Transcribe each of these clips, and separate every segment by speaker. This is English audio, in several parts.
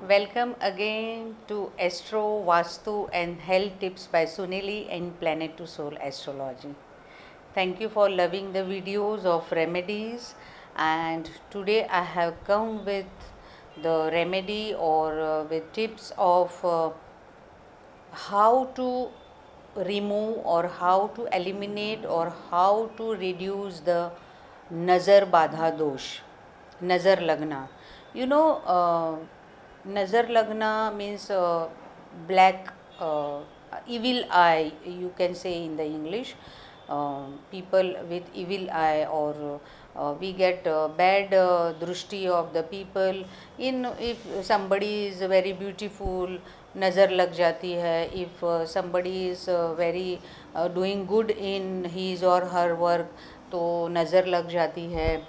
Speaker 1: Welcome again to Astro, Vastu and Health Tips by Sunili and Planet to Soul Astrology. Thank you for loving the videos of remedies, and today I have come with the remedy or with tips of how to remove or how to eliminate or how to reduce the nazar badha dosh, nazar lagna. You know, nazar lagna means black, evil eye, you can say in the English. People with evil eye, or we get bad drushti of the people. In if somebody is very beautiful, nazar lag jati hai. If somebody is very doing good in his or her work, to nazar lag jati hai.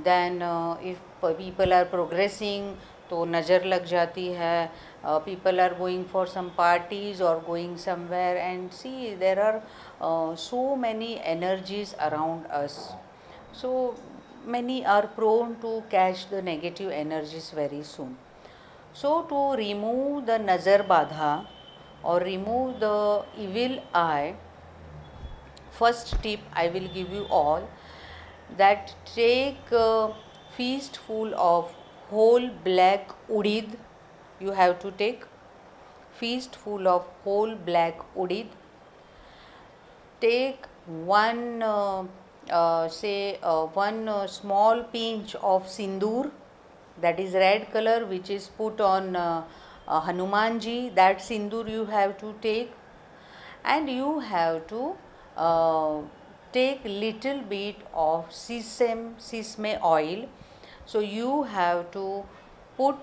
Speaker 1: Then if people are progressing, तो नज़र लग जाती है. People are going for some parties or going somewhere, and see there are so many energies around us. So many are prone to catch the negative energies very soon. So to remove the nazar badha or remove the evil eye, first tip I will give you all, that take a feast full of whole black udid. You have to take feast full of whole black udid. Take one one small pinch of sindoor, that is red color, which is put on Hanumanji. That sindoor you have to take, and you have to take little bit of sesame oil. So you have to put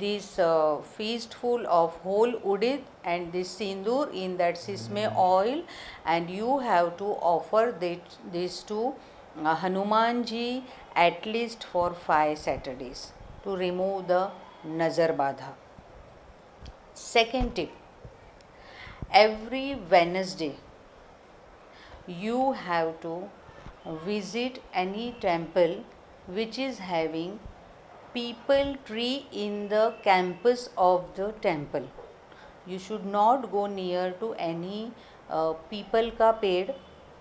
Speaker 1: this feastful of whole udit and this sindoor in that sesame oil, and you have to offer this to Hanumanji at least for 5 Saturdays to remove the nazar badha. Second tip, every Wednesday you have to visit any temple which is having peepal tree in the campus of the temple. You should not go near to any peepal ka ped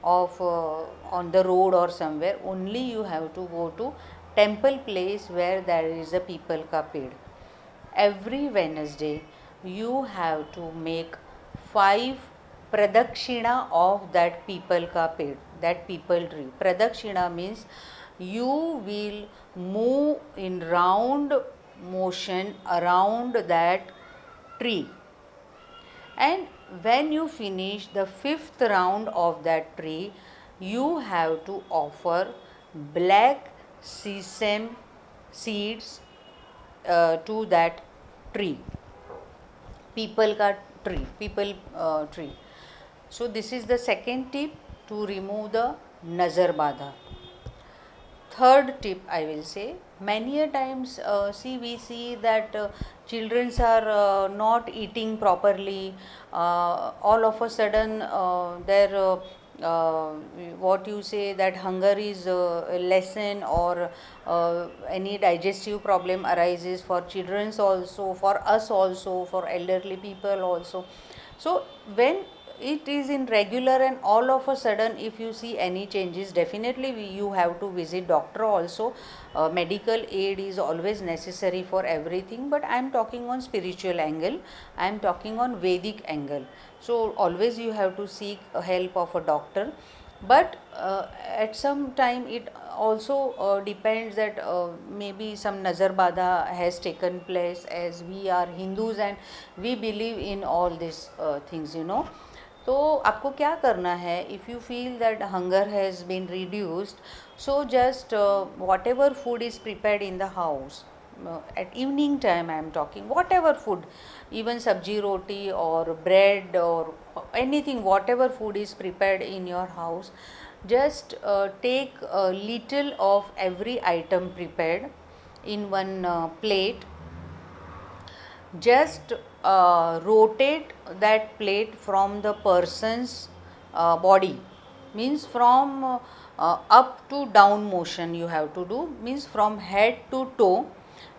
Speaker 1: of on the road or somewhere. Only you have to go to temple place where there is a peepal ka ped. Every Wednesday you have to make 5 pradakshina of that peepal ka ped, that peepal tree. Pradakshina means you will move in round motion around that tree, and when you finish the 5th round of that tree, you have to offer black sesame seeds to that tree, people ka people tree. So this is the second tip to remove the nazar badha. Third tip I will say, many a times we see that children are not eating properly. All of a sudden their what you say, that hunger is lessen, or any digestive problem arises for children also, for us also, for elderly people also. So when it is in regular and all of a sudden if you see any changes, definitely you have to visit doctor also. Medical aid is always necessary for everything, but I am talking on spiritual angle, I am talking on Vedic angle. So always you have to seek help of a doctor. But at some time it also depends that maybe some nazar badha has taken place, as we are Hindus and we believe in all these things, you know. तो आपको क्या करना है, if you feel that hunger has been reduced, so just whatever food is prepared in the house at evening time, I am talking, whatever food, even sabji roti or bread or anything, whatever food is prepared in your house, just take a little of every item prepared in one plate. Just rotate that plate from the person's body, means from up to down motion you have to do, means from head to toe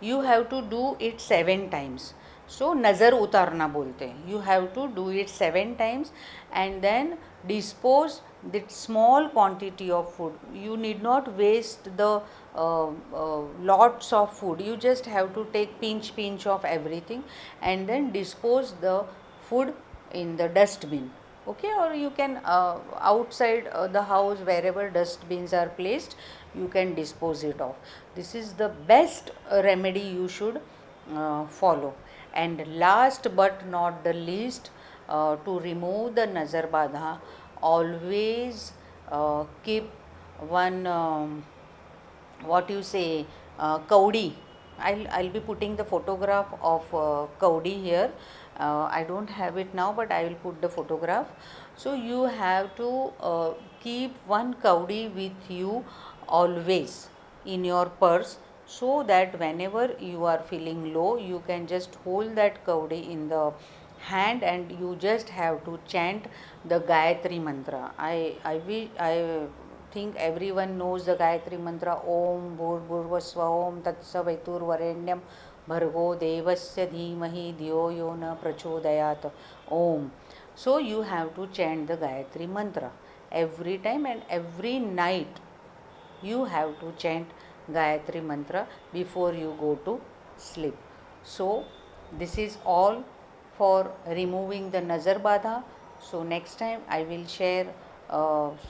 Speaker 1: you have to do it 7 times. सो नज़र उतारना बोलते हैं. You have to do it 7 times and then dispose the small quantity of food. You need not waste the lots of food. You just have to take pinch of everything and then dispose the food in the dustbin. Okay, or you can outside the house, wherever dustbins are placed, you can dispose it off. This is the best remedy you should follow. And last but not the least, to remove the nazar badha, always keep one what you say, kaudi. I'll be putting the photograph of kaudi here. I don't have it now, but I will put the photograph. So you have to keep one kaudi with you always in your purse, so that whenever you are feeling low, you can just hold that kaudi in the hand and you just have to chant the Gayatri mantra. I think everyone knows the Gayatri mantra. Om Bhurvasva Om Tatsavitur Varenyam Bhargo Devasya Dhimahi Dhyo Yo Na Prachodayat Om. So you have to chant the Gayatri mantra every time, and every night you have to chant Gayatri mantra before you go to sleep. So this is all for removing the nazar badha. So next time I will share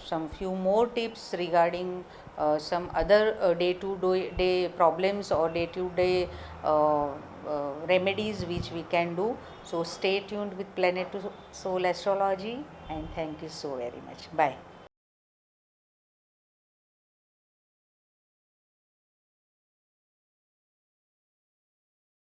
Speaker 1: some few more tips regarding some other day to day problems or day to day remedies which we can do. So stay tuned with Planet to Soul Astrology, and thank you so very much. Bye.